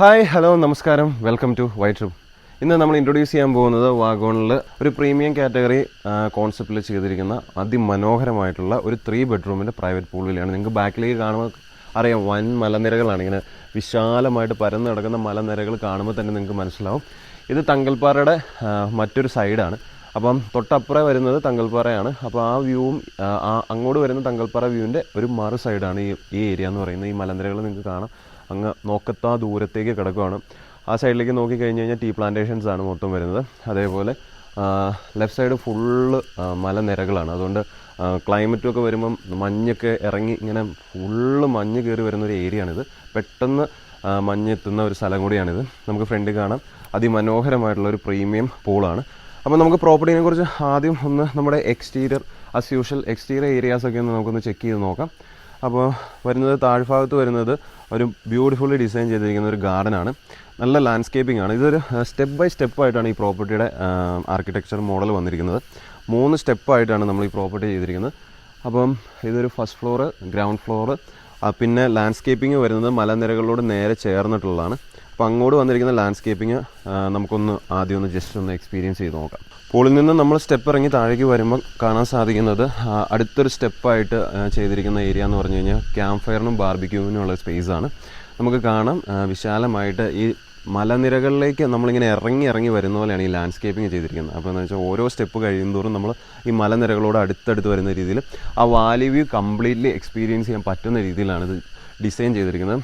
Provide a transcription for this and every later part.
Hi hello നമസ്കാരം, welcome to white trip. ഇന്ന് നമ്മൾ ഇൻട്രൊഡ്യൂസ് ചെയ്യാൻ പോകുന്നത് വാഗോണിൽ ഒരു പ്രീമിയം കാറ്റഗറി കോൺസെപ്റ്റിൽ ചെയ്തിരിക്കുന്ന അതിമനോഹരമായിട്ടുള്ള ഒരു 3 ബെഡ്റൂമിൻ്റെ പ്രൈവറ്റ് പൂൾ വില്ലയാണ്. നിങ്ങൾക്ക് ബാക്കിലേക്ക് കാണുമ്പോൾ അറിയാം, വൻ മലനിരകളാണ്. ഇങ്ങനെ വിശാലമായിട്ട് പരന്ന് കിടക്കുന്ന മലനിരകൾ കാണുമ്പോൾ തന്നെ നിങ്ങൾക്ക് മനസ്സിലാവും. ഇത് തങ്കൽപ്പാറയുടെ മറ്റൊരു സൈഡാണ്. അപ്പം തൊട്ടപ്പുറം വരുന്നത് തങ്കൽപ്പാറയാണ്. അപ്പോൾ ആ വ്യൂവും അങ്ങോട്ട് വരുന്ന തങ്കൽപ്പാറ വ്യൂവിൻ്റെ ഒരു മറു സൈഡാണ് ഈ ഏരിയ എന്ന് പറയുന്നത്. ഈ മലനിരകൾ നിങ്ങൾക്ക് കാണാം, അങ്ങ് നോക്കത്താ ദൂരത്തേക്ക് കിടക്കുകയാണ്. ആ സൈഡിലേക്ക് നോക്കിക്കഴിഞ്ഞ് കഴിഞ്ഞാൽ ടീ പ്ലാന്റേഷൻസ് ആണ് മൊത്തം വരുന്നത്. അതേപോലെ ലെഫ്റ്റ് സൈഡ് ഫുള്ള് മലനിരകളാണ്. അതുകൊണ്ട് ക്ലൈമറ്റൊക്കെ വരുമ്പം മഞ്ഞൊക്കെ ഇറങ്ങി ഇങ്ങനെ ഫുള്ള് മഞ്ഞ് കയറി വരുന്നൊരു ഏരിയയാണിത്. പെട്ടെന്ന് മഞ്ഞെത്തുന്ന ഒരു സ്ഥലം കൂടിയാണിത്. നമുക്ക് ഫ്രണ്ടിൽ കാണാം, അതിമനോഹരമായിട്ടുള്ളൊരു പ്രീമിയം പൂളാണ്. അപ്പോൾ നമുക്ക് പ്രോപ്പർട്ടീനെ കുറിച്ച് ആദ്യം ഒന്ന് നമ്മുടെ എക്സ്റ്റീരിയർ ആസ് യൂഷ്വൽ എക്സ്റ്റീരിയർ ഏരിയാസൊക്കെ ഒന്ന് നമുക്കൊന്ന് ചെക്ക് ചെയ്ത് നോക്കാം. അപ്പോൾ വരുന്നത് താഴ്ഭാഗത്ത് വരുന്നത് ഒരു ബ്യൂട്ടിഫുള്ളി ഡിസൈൻ ചെയ്തിരിക്കുന്ന ഒരു ഗാർഡനാണ്. നല്ല ലാൻഡ്സ്കേപ്പിംഗ് ആണ്. ഇതൊരു സ്റ്റെപ്പ് ബൈ സ്റ്റെപ്പായിട്ടാണ് ഈ പ്രോപ്പർട്ടിയുടെ ആർക്കിടെക്ചർ മോഡൽ വന്നിരിക്കുന്നത്. 3 സ്റ്റെപ്പായിട്ടാണ് നമ്മൾ ഈ പ്രോപ്പർട്ടി ചെയ്തിരിക്കുന്നത്. അപ്പം ഇതൊരു ഫസ്റ്റ് ഫ്ലോറ്, ഗ്രൗണ്ട് ഫ്ലോറ്, പിന്നെ ലാൻഡ്സ്കേപ്പിംഗ് വരുന്നത് മലനിരകളോട് നേരെ ചേർന്നിട്ടുള്ളതാണ്. അപ്പോൾ അങ്ങോട്ട് വന്നിരിക്കുന്ന ലാൻഡ്സ്കേപ്പിംഗ് നമുക്കൊന്ന് ആദ്യം ജസ്റ്റ് ഒന്ന് എക്സ്പീരിയൻസ് ചെയ്ത് നോക്കാം. പൂളിൽ നിന്ന് നമ്മൾ സ്റ്റെപ്പ് ഇറങ്ങി താഴേക്ക് വരുമ്പോൾ കാണാൻ സാധിക്കുന്നത് അടുത്തൊരു സ്റ്റെപ്പായിട്ട് ചെയ്തിരിക്കുന്ന ഏരിയ എന്ന് പറഞ്ഞു കഴിഞ്ഞാൽ ക്യാമ്പ് ഫയറിനും ബാർബിക്യൂവിനുമുള്ള സ്പേസാണ്. നമുക്ക് കാണാം വിശാലമായിട്ട് ഈ മലനിരകളിലേക്ക് നമ്മളിങ്ങനെ ഇറങ്ങി വരുന്ന പോലെയാണ് ഈ ലാൻഡ്സ്കേപ്പിംഗ് ചെയ്തിരിക്കുന്നത്. അപ്പോൾ എന്ന് വെച്ചാൽ ഓരോ സ്റ്റെപ്പ് കഴിയുന്തോറും നമ്മൾ ഈ മലനിരകളോട് അടുത്തടുത്ത് വരുന്ന രീതിയിൽ ആ വാലി വ്യൂ കംപ്ലീറ്റ്ലി എക്സ്പീരിയൻസ് ചെയ്യാൻ പറ്റുന്ന രീതിയിലാണ് ഇത് ഡിസൈൻ ചെയ്തിരിക്കുന്നത്.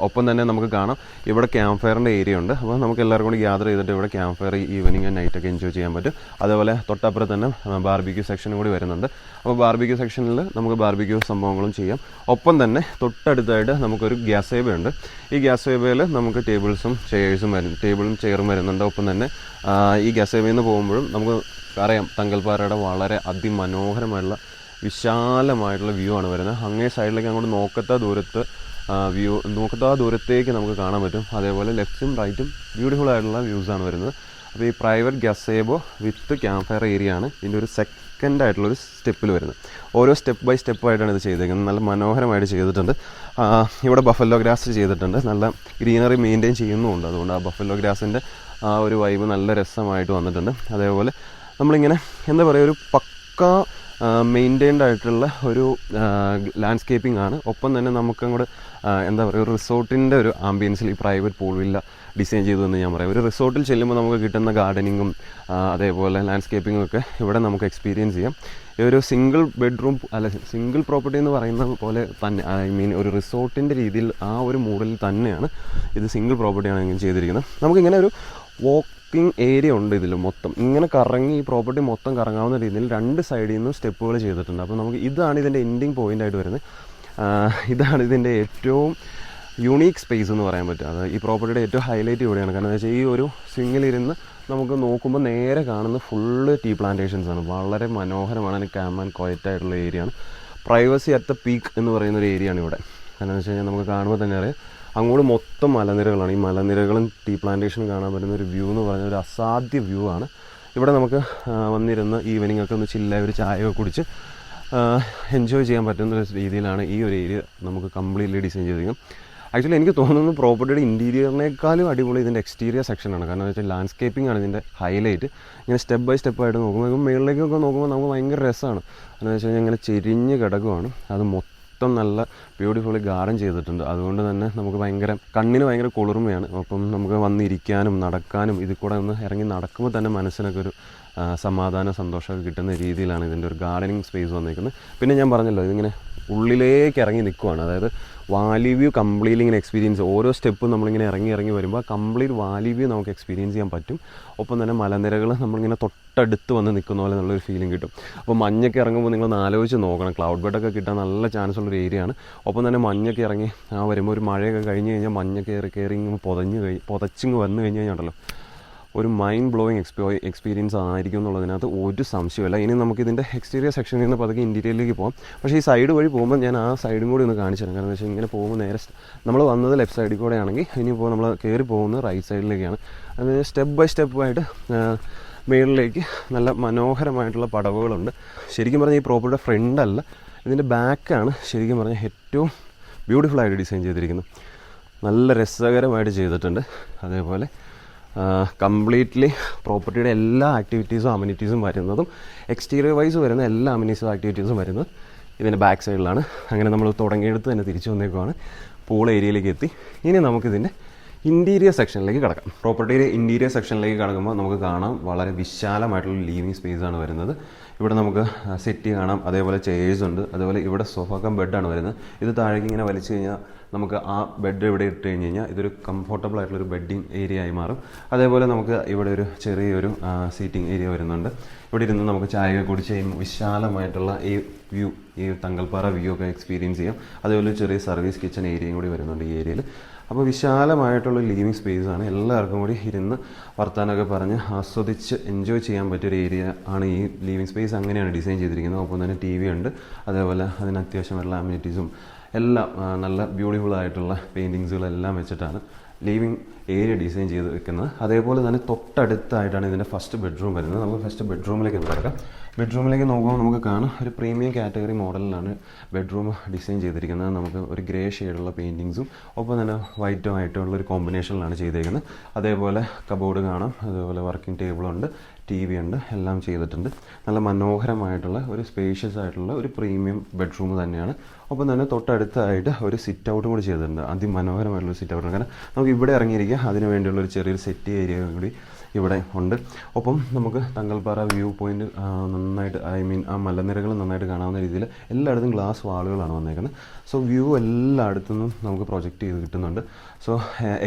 ഒപ്പം തന്നെ നമുക്ക് കാണാം ഇവിടെ ക്യാമ്പ് ഫയറിൻ്റെ ഏരിയ ഉണ്ട്. അപ്പോൾ നമുക്ക് എല്ലാവർക്കും കൂടി ഗ്യാദർ ചെയ്തിട്ട് ഇവിടെ ക്യാമ്പ് ഫയർ ഈവനിങ് ആൻഡ് നൈറ്റൊക്കെ എൻജോയ് ചെയ്യാൻ പറ്റും. അതേപോലെ തൊട്ടപ്പുറത്ത് തന്നെ ബാർബിക്യൂ സെക്ഷനും കൂടി വരുന്നുണ്ട്. അപ്പോൾ ബാർബിക്യൂ സെക്ഷനിൽ നമുക്ക് ബാർബിക്യൂ സംഭവങ്ങളും ചെയ്യാം. ഒപ്പം തന്നെ തൊട്ടടുത്തായിട്ട് നമുക്കൊരു ഗ്യാസ് വേബ ഉണ്ട്. ഈ ഗ്യാസ് വേബയിൽ നമുക്ക് ടേബിളും ചെയറും വരുന്നുണ്ട്. ഒപ്പം തന്നെ ഈ ഗ്യാസ് വേബയിൽ നിന്ന് പോകുമ്പോഴും നമുക്ക് അറിയാം തങ്കൽപ്പാറയുടെ വളരെ അതിമനോഹരമായിട്ടുള്ള വിശാലമായിട്ടുള്ള വ്യൂ ആണ് വരുന്നത്. അങ്ങേ സൈഡിലേക്ക് അങ്ങോട്ട് നോക്കത്താ ദൂരത്തേക്ക് നമുക്ക് കാണാൻ പറ്റും. അതേപോലെ ലെഫ്റ്റും റൈറ്റും ബ്യൂട്ടിഫുൾ ആയിട്ടുള്ള വ്യൂസാണ് വരുന്നത്. അപ്പോൾ ഈ പ്രൈവറ്റ് ഗസേബോ വിത്ത് ക്യാമ്പ് ഫയർ ഏരിയ ആണ് ഇതിൻ്റെ ഒരു സെക്കൻഡ് ആയിട്ടുള്ളൊരു സ്റ്റെപ്പിൽ വരുന്നത്. ഓരോ സ്റ്റെപ്പ് ബൈ സ്റ്റെപ്പായിട്ടാണ് ഇത് ചെയ്തേക്കുന്നത്. നല്ല മനോഹരമായിട്ട് ചെയ്തിട്ടുണ്ട്. ഇവിടെ ബഫല്ലോ ഗ്രാസ് ചെയ്തിട്ടുണ്ട്. നല്ല ഗ്രീനറി മെയിൻറ്റെയിൻ ചെയ്യുന്നുമുണ്ട്. അതുകൊണ്ട് ആ ബഫല്ലോ ഗ്രാസിൻ്റെ ആ ഒരു വൈബ് നല്ല രസമായിട്ട് വന്നിട്ടുണ്ട്. അതേപോലെ നമ്മളിങ്ങനെ എന്താ പറയുക, ഒരു പക്കാ മെയിൻറ്റെയിൻഡ് ആയിട്ടുള്ള ഒരു ലാൻഡ്സ്കേപ്പിംഗ് ആണ്. ഒപ്പം തന്നെ നമുക്കങ്ങോട്ട് എന്താ പറയുക, ഒരു റിസോർട്ടിൻ്റെ ഒരു ആംബിയൻസിൽ ഈ പ്രൈവറ്റ് പൂൾ വില്ല ഡിസൈൻ ചെയ്തു എന്ന് ഞാൻ പറയാം. ഒരു റിസോർട്ടിൽ ചെല്ലുമ്പോൾ നമുക്ക് കിട്ടുന്ന ഗാർഡനിങ്ങും അതേപോലെ ലാൻഡ്സ്കേപ്പിങ്ങും ഒക്കെ ഇവിടെ നമുക്ക് എക്സ്പീരിയൻസ് ചെയ്യാം. ഈ ഒരു സിംഗിൾ പ്രോപ്പർട്ടി എന്ന് പറയുന്ന പോലെ തന്നെ, ഒരു റിസോർട്ടിൻ്റെ രീതിയിൽ ആ ഒരു മോഡലിൽ തന്നെയാണ് ഇത് സിംഗിൾ പ്രോപ്പർട്ടിയാണ് ഇങ്ങനെ ചെയ്തിരിക്കുന്നത്. നമുക്കിങ്ങനെ ഒരു വാക്കിംഗ് ഏരിയ ഉണ്ട് ഇതിൽ മൊത്തം. ഇങ്ങനെ കറങ്ങി ഈ പ്രോപ്പർട്ടി മൊത്തം കറങ്ങാവുന്ന രീതിയിൽ 2 സൈഡിൽ നിന്നും സ്റ്റെപ്പുകൾ ചെയ്തിട്ടുണ്ട്. അപ്പോൾ നമുക്ക് ഇതാണ് ഇതിൻ്റെ എൻഡിങ് പോയിൻ്റായിട്ട് വരുന്നത്. ഇതാണ് ഇതിൻ്റെ ഏറ്റവും യുണീക്ക് സ്പേസ് എന്ന് പറയാൻ പറ്റും. അത് ഈ പ്രോപ്പർട്ടിയുടെ ഏറ്റവും ഹൈലൈറ്റ് ഇവിടെയാണ്. കാരണം എന്താ വെച്ചാൽ ഈ ഒരു സ്വിങ്ങിലിരുന്ന് നമുക്ക് നോക്കുമ്പോൾ നേരെ കാണുന്ന ഫുള്ള് ടീ പ്ലാന്റേഷൻസ് ആണ്. വളരെ മനോഹരമാണ്. കാം ആൻഡ് ക്വയറ്റ് ആയിട്ടുള്ള ഏരിയ ആണ്. പ്രൈവസി അറ്റ് ദ പീക്ക് എന്ന് പറയുന്നൊരു ഏരിയ ആണ് ഇവിടെ. കാരണം എന്ന് വെച്ച് കഴിഞ്ഞാൽ നമുക്ക് കാണുമ്പോൾ തന്നെ അറിയാം, അങ്ങോട്ട് മൊത്തം മലനിരകളാണ്. ഈ മലനിരകളും ടീ പ്ലാന്റേഷനും കാണാൻ പറ്റുന്ന ഒരു വ്യൂ എന്ന് പറഞ്ഞാൽ ഒരു അസാധ്യ വ്യൂ ആണ്. ഇവിടെ നമുക്ക് വന്നിരുന്ന് ഈവനിങ് ഒക്കെ ഒന്ന് ചില്ലായി ഒരു ചായയൊക്കെ കുടിച്ച് എൻജോയ് ചെയ്യാൻ പറ്റുന്ന ഒരു രീതിയിലാണ് ഈ ഒരു ഏരിയ നമുക്ക് കംപ്ലീറ്റ്ലി ഡിസൈൻ ചെയ്തിരിക്കുന്നത്. ആക്ച്വലി എനിക്ക് തോന്നുന്നു പ്രോപ്പർട്ടിയുടെ ഇൻറ്റീരിയറിനേക്കാളും അടിപൊളി ഇതിൻ്റെ എക്സ്റ്റീരിയർ സെക്ഷനാണ്. കാരണം എന്ന് വെച്ചാൽ ലാൻഡ്സ്കേപ്പിംഗ് ആണ് ഇതിൻ്റെ ഹൈലൈറ്റ്. ഇങ്ങനെ സ്റ്റെപ്പ് ബൈ സ്റ്റെപ്പായിട്ട് നോക്കുമ്പോൾ മുകളിലേക്കൊക്കെ നോക്കുമ്പോൾ നമുക്ക് ഭയങ്കര രസമാണ്. എന്ന് വെച്ച് കഴിഞ്ഞാൽ ഇങ്ങനെ ചെരിഞ്ഞ് കിടക്കുവാണ്. അത് മൊത്തം നല്ല ബ്യൂട്ടിഫുള്ളി ഗാർഡൻ ചെയ്തിട്ടുണ്ട്. അതുകൊണ്ട് തന്നെ നമുക്ക് കണ്ണിന് ഭയങ്കര കുളിർമയാണ്. അപ്പം നമുക്ക് വന്നിരിക്കാനും നടക്കാനും ഇതിൽ കൂടെ ഒന്ന് ഇറങ്ങി നടക്കുമ്പോൾ തന്നെ മനസ്സിനൊക്കെ ഒരു സമാധാനം സന്തോഷമൊക്കെ കിട്ടുന്ന രീതിയിലാണ് ഇതിൻ്റെ ഒരു ഗാർഡനിങ് സ്പേസ് വന്നിരിക്കുന്നത്. പിന്നെ ഞാൻ പറഞ്ഞല്ലോ, ഇതിങ്ങനെ ഉള്ളിലേക്ക് ഇറങ്ങി നിൽക്കുവാണ്. അതായത് വാലി വ്യൂ കംപ്ലീറ്റ്ലി ഇങ്ങനെ എക്സ്പീരിയൻസ്, ഓരോ സ്റ്റെപ്പും നമ്മളിങ്ങനെ ഇറങ്ങി വരുമ്പോൾ കംപ്ലീറ്റ് വാലി വ്യൂ നമുക്ക് എക്സ്പീരിയൻസ് ചെയ്യാൻ പറ്റും. ഒപ്പം തന്നെ മലനിരകൾ നമ്മളിങ്ങനെ തൊട്ടടുത്ത് വന്ന് നിൽക്കുന്ന പോലെ നല്ലൊരു ഫീലിംഗ് കിട്ടും. അപ്പോൾ മഞ്ഞൊക്കെ ഇറങ്ങുമ്പോൾ നിങ്ങളൊന്ന് ആലോചിച്ച് നോക്കണം. ക്ലൗഡ് ബെഡൊക്കെ കിട്ടാൻ നല്ല ചാൻസ് ഉള്ളൊരു ഏരിയ ആണ്. ഒപ്പം തന്നെ മഞ്ഞൊക്കെ ഇറങ്ങി വരുമ്പോൾ ഒരു മഴയൊക്കെ കഴിഞ്ഞ് കഴിഞ്ഞാൽ മഞ്ഞൊക്കെ കയറി പൊതച്ചിങ്ങ് വന്നു കഴിഞ്ഞ് കഴിഞ്ഞാൽ ഒരു മൈൻഡ് ബ്ലോയിങ് എക്സ്പീരിയൻസ് ആയിരിക്കും എന്നുള്ളതിനകത്ത് ഒരു സംശയമില്ല. ഇനി നമുക്കിതിൻ്റെ എക്സ്റ്റീരിയർ സെക്ഷനിൽ നിന്ന് പതുക്കെ ഇൻറ്റീരിയറിലേക്ക് പോകാം. പക്ഷേ ഈ സൈഡ് വഴി പോകുമ്പോൾ ഞാൻ ആ സൈഡും കൂടി ഒന്ന് കാണിച്ചു തരാം. കാരണം എന്ന് വെച്ചാൽ ഇങ്ങനെ പോകുമ്പോൾ നേരെ നമ്മൾ വന്നത് ലെഫ്റ്റ് സൈഡിൽ കൂടെ ആണെങ്കിൽ ഇനിയിപ്പോൾ നമ്മൾ കയറി പോകുന്നത് റൈറ്റ് സൈഡിലേക്കാണ്. അത് സ്റ്റെപ്പ് ബൈ സ്റ്റെപ്പായിട്ട് മേളിലേക്ക് നല്ല മനോഹരമായിട്ടുള്ള പടവുകളുണ്ട്. ശരിക്കും പറഞ്ഞാൽ ഈ പ്രോപ്പർട്ടിയുടെ ഫ്രണ്ടല്ല, ഇതിൻ്റെ ബാക്കാണ് ശരിക്കും പറഞ്ഞാൽ ഏറ്റവും ബ്യൂട്ടിഫുള്ളായിട്ട് ഡിസൈൻ ചെയ്തിരിക്കുന്നത്. നല്ല രസകരമായിട്ട് ചെയ്തിട്ടുണ്ട്. അതേപോലെ കംപ്ലീറ്റ്ലി പ്രോപ്പർട്ടിയുടെ എല്ലാ ആക്ടിവിറ്റീസും അമ്യൂണിറ്റീസും വരുന്നതും എക്സ്റ്റീരിയർ വൈസ് വരുന്ന എല്ലാ അമ്യൂണിറ്റീസും ആക്ടിവിറ്റീസും വരുന്നത് ഇതിൻ്റെ ബാക്ക് സൈഡിലാണ്. അങ്ങനെ നമ്മൾ തുടങ്ങിയെടുത്ത് തന്നെ തിരിച്ചു വന്നേക്കുവാണ്. പൂൾ ഏരിയയിലേക്ക് എത്തി. ഇനി നമുക്കിതിൻ്റെ ഇൻറ്റീരിയർ സെക്ഷനിലേക്ക് കിടക്കാം. പ്രോപ്പർട്ടിയുടെ ഇൻറ്റീരിയർ സെക്ഷനിലേക്ക് കിടക്കുമ്പോൾ നമുക്ക് കാണാം വളരെ വിശാലമായിട്ടുള്ള ലിവിങ് സ്പേസ് ആണ് വരുന്നത്. ഇവിടെ നമുക്ക് സെറ്റ് കാണാം, അതേപോലെ ചെയേഴ്സ് ഉണ്ട്, അതേപോലെ ഇവിടെ സോഫ കം ബെഡാണ് വരുന്നത്. ഇത് താഴേക്ക് ഇങ്ങനെ വലിച്ചു കഴിഞ്ഞാൽ നമുക്ക് ആ ബെഡ് ഇവിടെ ഇട്ട് കഴിഞ്ഞ് കഴിഞ്ഞാൽ ഇതൊരു കംഫർട്ടബിൾ ആയിട്ടുള്ളൊരു ബെഡിങ് ഏരിയ ആയി മാറും. അതേപോലെ നമുക്ക് ഇവിടെ ഒരു ചെറിയൊരു സീറ്റിംഗ് ഏരിയ വരുന്നുണ്ട്. ഇവിടെ ഇരുന്ന് നമുക്ക് ചായ കുടിച്ച് വിശാലമായിട്ടുള്ള ഈ തങ്കൽപ്പാറ വ്യൂ ഒക്കെ എക്സ്പീരിയൻസ് ചെയ്യാം. അതേപോലെ ചെറിയ സർവീസ് കിച്ചൺ ഏരിയയും കൂടി വരുന്നുണ്ട് ഈ ഏരിയയിൽ. അപ്പോൾ വിശാലമായിട്ടുള്ള ലിവിങ് സ്പേസ് ആണ്. എല്ലാവർക്കും കൂടി ഇരുന്ന് വർത്താനമൊക്കെ പറഞ്ഞ് ആസ്വദിച്ച് എൻജോയ് ചെയ്യാൻ പറ്റിയൊരു ഏരിയ ആണ് ഈ ലിവിങ് സ്പേസ്. അങ്ങനെയാണ് ഡിസൈൻ ചെയ്തിരിക്കുന്നത്. ഒപ്പം തന്നെ TV ഉണ്ട്, അതേപോലെ അതിന് അത്യാവശ്യമായിട്ടുള്ള അമ്യൂണിറ്റീസും എല്ലാം നല്ല ബ്യൂട്ടിഫുൾ ആയിട്ടുള്ള പെയിൻറ്റിങ്സുകളെല്ലാം വെച്ചിട്ടാണ് ലിവിങ് ഏരിയ ഡിസൈൻ ചെയ്ത് വെക്കുന്നത്. അതേപോലെ തന്നെ തൊട്ടടുത്തായിട്ടാണ് ഇതിൻ്റെ ഫസ്റ്റ് ബെഡ്റൂം വരുന്നത്. നമുക്ക് ഫസ്റ്റ് ബെഡ്റൂമിലേക്ക് കിടക്കാം. ബെഡ്റൂമിലേക്ക് നോക്കുമ്പോൾ നമുക്ക് കാണാം ഒരു പ്രീമിയം കാറ്റഗറി മോഡലിലാണ് ബെഡ്റൂം ഡിസൈൻ ചെയ്തിരിക്കുന്നത്. നമുക്ക് ഒരു ഗ്രേ ഷെയ്ഡുള്ള പെയിൻറ്റിങ്സും ഒപ്പം തന്നെ വൈറ്റും ആയിട്ടുള്ള ഒരു കോമ്പിനേഷനിലാണ് ചെയ്തിരിക്കുന്നത്. അതേപോലെ കബോർഡ് കാണാം, അതേപോലെ വർക്കിംഗ് ടേബിളുണ്ട്, TV ഉണ്ട്, എല്ലാം ചെയ്തിട്ടുണ്ട്. നല്ല മനോഹരമായിട്ടുള്ള ഒരു സ്പേഷ്യസ് ആയിട്ടുള്ള ഒരു പ്രീമിയം ബെഡ്റൂം തന്നെയാണ്. ഒപ്പം തന്നെ തൊട്ടടുത്തായിട്ട് ഒരു സിറ്റ് ഔട്ടും കൂടി ചെയ്തിട്ടുണ്ട്. അതിമനോഹരമായിട്ടുള്ള സിറ്റ് ഔട്ടാണ്. കാരണം നമുക്ക് ഇവിടെ ഇറങ്ങിയിരിക്കുക, അതിന് വേണ്ടിയുള്ള ഒരു ചെറിയൊരു സെറ്റ് ഏരിയ കൂടി ഇവിടെ ഉണ്ട്. ഒപ്പം നമുക്ക് തങ്കൽപ്പാറ വ്യൂ പോയിന്റ് നന്നായിട്ട് ആ മലനിരകൾ നന്നായിട്ട് കാണാവുന്ന രീതിയിൽ എല്ലായിടത്തും ഗ്ലാസ് വാളുകളാണ് വന്നേക്കുന്നത്. സോ വ്യൂ എല്ലായിടത്തുനിന്നും നമുക്ക് പ്രൊജക്റ്റ് ചെയ്ത് കിട്ടുന്നുണ്ട്. സോ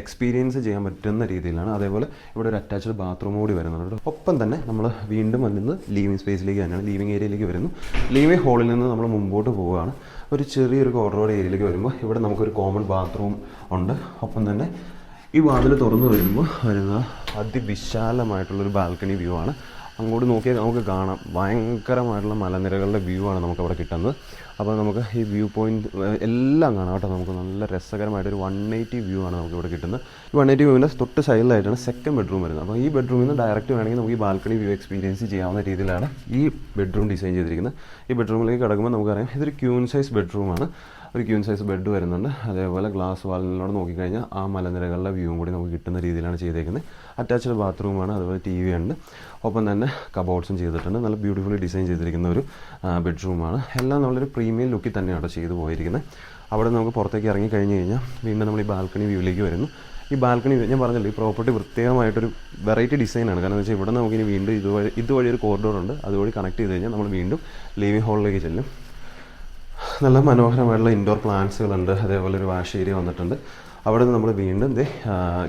എക്സ്പീരിയൻസ് ചെയ്യാൻ പറ്റുന്ന രീതിയിലാണ്. അതേപോലെ ഇവിടെ ഒരു അറ്റാച്ച്ഡ് ബാത്റൂം കൂടി വരുന്നുണ്ട്. ഒപ്പം തന്നെ നമ്മൾ വീണ്ടും വന്നത് ലിവിങ് സ്പേസിലേക്ക് തന്നെയാണ്, ലിവിങ് ഏരിയയിലേക്ക് വരുന്നു. ലിവിങ് ഹാളിൽ നിന്ന് നമ്മൾ മുമ്പോട്ട് പോവുകയാണ്. ഒരു ചെറിയൊരു കോർണർ ഏരിയയിലേക്ക് വരുമ്പോൾ ഇവിടെ നമുക്കൊരു കോമൺ ബാത്റൂം ഉണ്ട്. ഒപ്പം തന്നെ ഈ വാതിൽ തുറന്നു വരുമ്പോൾ വരുന്ന അതിവിശാലമായിട്ടുള്ളൊരു ബാൽക്കണി വ്യൂ ആണ്. അങ്ങോട്ട് നോക്കിയാൽ നമുക്ക് കാണാം ഭയങ്കരമായിട്ടുള്ള മലനിരകളുടെ വ്യൂ ആണ് നമുക്കവിടെ കിട്ടുന്നത്. അപ്പോൾ നമുക്ക് ഈ വ്യൂ പോയിൻറ്റ് എല്ലാം കാണാം കേട്ടോ. നമുക്ക് നല്ല രസകരമായിട്ടൊരു 180 വ്യൂ ആണ് നമുക്ക് ഇവിടെ കിട്ടുന്നത്. ഈ 180 വ്യൂവിൻ്റെ തൊട്ട് സൈഡിലായിട്ടാണ് സെക്കൻഡ് ബെഡ്റൂം വരുന്നത്. അപ്പോൾ ഈ ബെഡ്റൂമിൽ നിന്ന് ഡയറക്റ്റ് വേണമെങ്കിൽ നമുക്ക് ഈ ബാൽക്കണി വ്യൂ എക്സ്പീരിയൻസ് ചെയ്യാവുന്ന രീതിയിലാണ് ഈ ബെഡ്റൂം ഡിസൈൻ ചെയ്തിരിക്കുന്നത്. ഈ ബെഡ്റൂമിലേക്ക് കിടക്കുമ്പോൾ നമുക്കറിയാം ഇതൊരു ക്യൂൻ സൈസ് ബെഡ്റൂമാണ്. ഒരു ക്യൂൻ സൈസ് ബെഡ് വരുന്നുണ്ട്. അതേപോലെ ഗ്ലാസ് വാളിനോട് നോക്കിക്കഴിഞ്ഞാൽ ആ മലനിരകളുടെ വ്യൂവും കൂടി നമുക്ക് കിട്ടുന്ന രീതിയിലാണ് ചെയ്തേക്കുന്നത്. അറ്റാച്ച്ഡ് ബാത്റൂമാണ്, അതുപോലെ TV ഉണ്ട്. ഒപ്പം തന്നെ കബോർഡ്സും ചെയ്തിട്ടുണ്ട്. നല്ല ബ്യൂട്ടിഫുള്ളി ഡിസൈൻ ചെയ്തിരിക്കുന്ന ഒരു ബെഡ്റൂമാണ്. എല്ലാം നമ്മളൊരു പ്രീമിയം ലുക്കിൽ തന്നെയാണ് ചെയ്തു പോയിരിക്കുന്നത്. അവിടെ നമുക്ക് പുറത്തേക്ക് ഇറങ്ങി കഴിഞ്ഞ് കഴിഞ്ഞാൽ വീണ്ടും നമ്മൾ ഈ ബാൽക്കണി വ്യൂവിലേക്ക് വരുന്നു. ഈ ബാൽക്കണി ഞാൻ പറഞ്ഞല്ലോ, ഈ പ്രോപ്പർട്ടി പ്രത്യേകമായിട്ടൊരു വെറൈറ്റി ഡിസൈനാണ്. കാരണം എന്ന് വെച്ചാൽ ഇവിടെ നമുക്കിനി വീണ്ടും ഇതുവഴി ഒരു കോറിഡോർ ഉണ്ട്. അതുവഴി കണക്ട് ചെയ്ത് കഴിഞ്ഞാൽ നമ്മൾ വീണ്ടും ലിവിങ് ഹാളിലേക്ക് ചെല്ലും. നല്ല മനോഹരമായിട്ടുള്ള ഇൻഡോർ പ്ലാന്റ്സുകളുണ്ട്. അതേപോലെ ഒരു വാഷ് ഏരിയ വന്നിട്ടുണ്ട്. അവിടെ നിന്ന് നമ്മൾ വീണ്ടും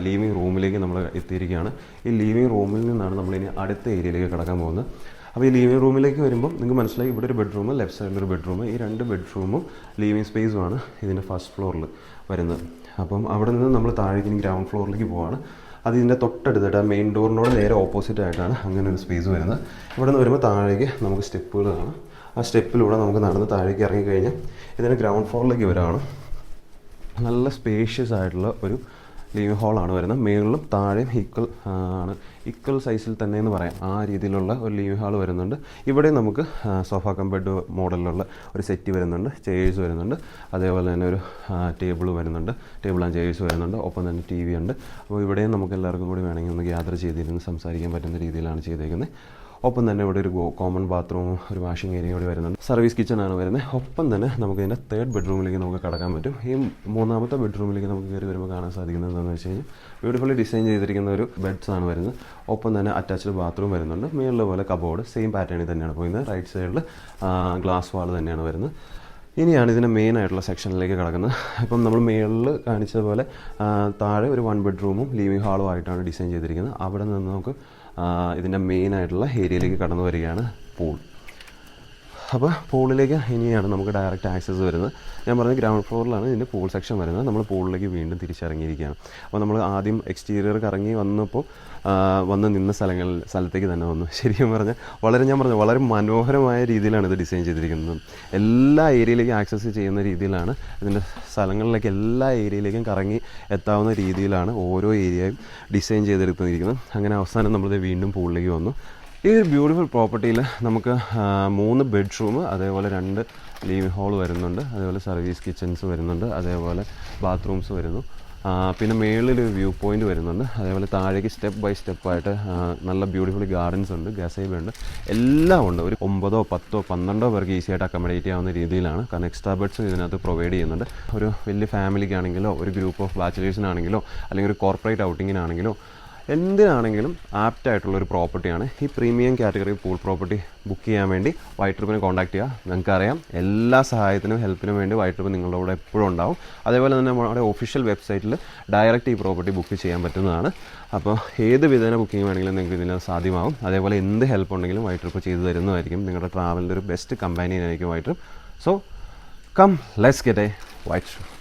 ലിവിങ് റൂമിലേക്ക് നമ്മൾ എത്തിയിരിക്കുകയാണ്. ഈ ലിവിങ് റൂമിൽ നിന്നാണ് നമ്മളിനി അടുത്ത ഏരിയയിലേക്ക് കടക്കാൻ പോകുന്നത്. അപ്പോൾ ഈ ലിവിങ് റൂമിലേക്ക് വരുമ്പോൾ നിങ്ങൾക്ക് മനസ്സിലായി ഇവിടെ ഒരു ബെഡ്റൂം, ലെഫ്റ്റ് സൈഡിലൊരു ബെഡ്റൂം. ഈ 2 ബെഡ്റൂമും ലിവിങ് സ്പേസുമാണ് ഇതിൻ്റെ ഫസ്റ്റ് ഫ്ലോറിൽ വരുന്നത്. അപ്പം അവിടെ നിന്ന് നമ്മൾ താഴേക്ക് ഇനി ഗ്രൗണ്ട് ഫ്ലോറിലേക്ക് പോവുകയാണ്. അത് ഇതിൻ്റെ തൊട്ടടുത്തായിട്ട് ആ മെയിൻ ഡോറിനോട് നേരെ ഓപ്പോസിറ്റ് ആയിട്ടാണ് അങ്ങനെ ഒരു സ്പേസ് വരുന്നത്. ഇവിടെ നിന്ന് വരുമ്പോൾ താഴേക്ക് നമുക്ക് സ്റ്റെപ്പുകൾ കാണാം. ആ സ്റ്റെപ്പിലൂടെ നമുക്ക് നടന്ന് താഴേക്ക് ഇറങ്ങിക്കഴിഞ്ഞാൽ ഇതിൻ്റെ ഗ്രൗണ്ട് ഫ്ലോറിലേക്ക് വരികയാണ്. നല്ല സ്പേഷ്യസ് ആയിട്ടുള്ള ഒരു ലിവിങ് ഹാളാണ് വരുന്നത്. മുകളിലും താഴെയും ഈക്വൽ സൈസിൽ തന്നെ എന്ന് പറയാം. ആ രീതിയിലുള്ള ഒരു ലിവിങ് ഹാൾ വരുന്നുണ്ട്. ഇവിടെ നമുക്ക് സോഫ കം ബെഡ് മോഡലിലുള്ള ഒരു സെറ്റ് വരുന്നുണ്ട്, ചെയേഴ്സ് വരുന്നുണ്ട്. അതേപോലെ തന്നെ ഒരു ടേബിൾ വരുന്നുണ്ട്, ടേബിൾ ആൻഡ് ചെയേഴ്സ് വരുന്നുണ്ട്. ഒപ്പം തന്നെ TV ഉണ്ട്. അപ്പോൾ ഇവിടെയും നമുക്ക് എല്ലാവർക്കും കൂടി വേണമെങ്കിൽ ഒന്ന് ഗ്യാദർ ചെയ്തിരുന്ന് സംസാരിക്കാൻ പറ്റുന്ന രീതിയിലാണ് ചെയ്തേക്കുന്നത്. ഒപ്പം തന്നെ ഇവിടെ ഒരു കോമൺ ബാത്റൂമും ഒരു വാഷിംഗ് ഏരിയ കൂടി വരുന്നുണ്ട്. സർവീസ് കിച്ചണാണ് വരുന്നത്. ഒപ്പം തന്നെ നമുക്ക് ഇതിൻ്റെ 3rd ബെഡ്റൂമിലേക്ക് നമുക്ക് കടക്കാൻ പറ്റും. ഈ 3ാമത്തെ ബെഡ്റൂമിലേക്ക് നമുക്ക് കയറി വരുമ്പോൾ കാണാൻ സാധിക്കുന്നത് എന്താണെന്ന് വെച്ച് കഴിഞ്ഞാൽ ബ്യൂട്ടിഫുള്ളി ഡിസൈൻ ചെയ്തിരിക്കുന്ന ഒരു ബെഡ്സ് ആണ് വരുന്നത്. ഒപ്പം തന്നെ അറ്റാച്ച്ഡ് ബാത്റൂം വരുന്നുണ്ട്. മേളിൽ പോലെ കബോർഡ് സെയിം പാറ്റേണിൽ തന്നെയാണ് പോകുന്നത്. റൈറ്റ് സൈഡിൽ ഗ്ലാസ് വാൾ തന്നെയാണ് വരുന്നത്. ഇനിയാണ് ഇതിൻ്റെ മെയിൻ ആയിട്ടുള്ള സെക്ഷനിലേക്ക് കിടക്കുന്നത്. ഇപ്പം നമ്മൾ മേളിൽ കാണിച്ചതുപോലെ താഴെ ഒരു 1 ബെഡ്റൂമും ലിവിങ് ഹാളും ആയിട്ടാണ് ഡിസൈൻ ചെയ്തിരിക്കുന്നത്. അവിടെ നിന്ന് നമുക്ക് ഇതിൻ്റെ മെയിൻ ആയിട്ടുള്ള ഏരിയയിലേക്ക് കടന്നു വരികയാണ് പൂൾ. അപ്പോൾ പൂളിലേക്ക് ഇനിയാണ് നമുക്ക് ഡയറക്റ്റ് ആക്സസ് വരുന്നത്. ഞാൻ പറഞ്ഞത് ഗ്രൗണ്ട് ഫ്ലോറിലാണ് ഇതിൻ്റെ പൂൾ സെക്ഷൻ വരുന്നത്. നമ്മൾ പൂളിലേക്ക് വീണ്ടും തിരിച്ചിറങ്ങിയിരിക്കുകയാണ്. അപ്പോൾ നമ്മൾ ആദ്യം എക്സ്റ്റീരിയർ കറങ്ങി വന്നപ്പോൾ വന്ന് നിന്ന സ്ഥലത്തേക്ക് തന്നെ വന്നു. ശരിക്കും പറഞ്ഞാൽ വളരെ മനോഹരമായ രീതിയിലാണ് ഇത് ഡിസൈൻ ചെയ്തിരിക്കുന്നത്. എല്ലാ ഏരിയയിലേക്കും ആക്സസ് ചെയ്യുന്ന രീതിയിലാണ് ഇതിൻ്റെ സ്ഥലങ്ങളിലേക്ക് എല്ലാ ഏരിയയിലേക്കും കറങ്ങി എത്താവുന്ന രീതിയിലാണ് ഓരോ ഏരിയയും ഡിസൈൻ ചെയ്തെടുത്തിരിക്കുന്നത്. അങ്ങനെ അവസാനം നമ്മളിത് വീണ്ടും പൂളിലേക്ക് വന്നു. ഈ ഒരു ബ്യൂട്ടിഫുൾ പ്രോപ്പർട്ടിയിൽ നമുക്ക് 3 ബെഡ്റൂം, അതേപോലെ 2 ലിവിങ് ഹാൾ വരുന്നുണ്ട്, അതേപോലെ സർവീസ് കിച്ചൺസ് വരുന്നുണ്ട്, അതേപോലെ ബാത്റൂംസ് വരുന്നു. പിന്നെ മേളിലൊരു വ്യൂ പോയിൻ്റ് വരുന്നുണ്ട്. അതേപോലെ താഴേക്ക് സ്റ്റെപ്പ് ബൈ സ്റ്റെപ്പായിട്ട് നല്ല ബ്യൂട്ടിഫുൾ ഗാർഡൻസ് ഉണ്ട്, ഗസേബ ഉണ്ട്, എല്ലാം ഉണ്ട്. ഒരു 9, 10, 12 പേർക്ക് ഈസി ആയിട്ട് അക്കോമഡേറ്റ് ചെയ്യാവുന്ന രീതിയിലാണ്. കാരണം എക്സ്ട്രാ ബെഡ്സും ഇതിനകത്ത് പ്രൊവൈഡ് ചെയ്യുന്നുണ്ട്. ഒരു വലിയ ഫാമിലിക്കാണെങ്കിലോ ഒരു ഗ്രൂപ്പ് ഓഫ് ബാച്ചിലേഴ്സിനാണെങ്കിലോ അല്ലെങ്കിൽ ഒരു കോർപ്പറേറ്റ് ഔട്ടിങ്ങിനാണെങ്കിലോ എന്തിനാണെങ്കിലും ആപ്റ്റായിട്ടുള്ളൊരു പ്രോപ്പർട്ടിയാണ്. ഈ premium category pool property book ചെയ്യാൻ വേണ്ടി വൈറ്റ് ട്രിപ്പിനെ കോൺടാക്ട് ചെയ്യുക. നിങ്ങൾക്കറിയാം എല്ലാ സഹായത്തിനും ഹെൽപ്പിനും വേണ്ടി വൈറ്റ് ട്രിപ്പ് നിങ്ങളുടെ കൂടെ എപ്പോഴും ഉണ്ടാവും. അതേപോലെ തന്നെ നമ്മുടെ ഒഫീഷ്യൽ വെബ്സൈറ്റിൽ ഡയറക്റ്റ് ഈ പ്രോപ്പർട്ടി ബുക്ക് ചെയ്യാൻ പറ്റുന്നതാണ്. അപ്പോൾ ഏത് വിധേന ബുക്കിംഗ് വേണമെങ്കിലും നിങ്ങൾക്ക് ഇതിന് സാധ്യമാവും. അതേപോലെ എന്ത് ഹെൽപ്പ് ഉണ്ടെങ്കിലും വൈറ്റ് ട്രിപ്പ് ചെയ്തു തരുന്നതായിരിക്കും. നിങ്ങളുടെ ട്രാവലിൻ്റെ ഒരു ബെസ്റ്റ് കമ്പാനിയനായിരിക്കും white trip. So come let's get a white trip.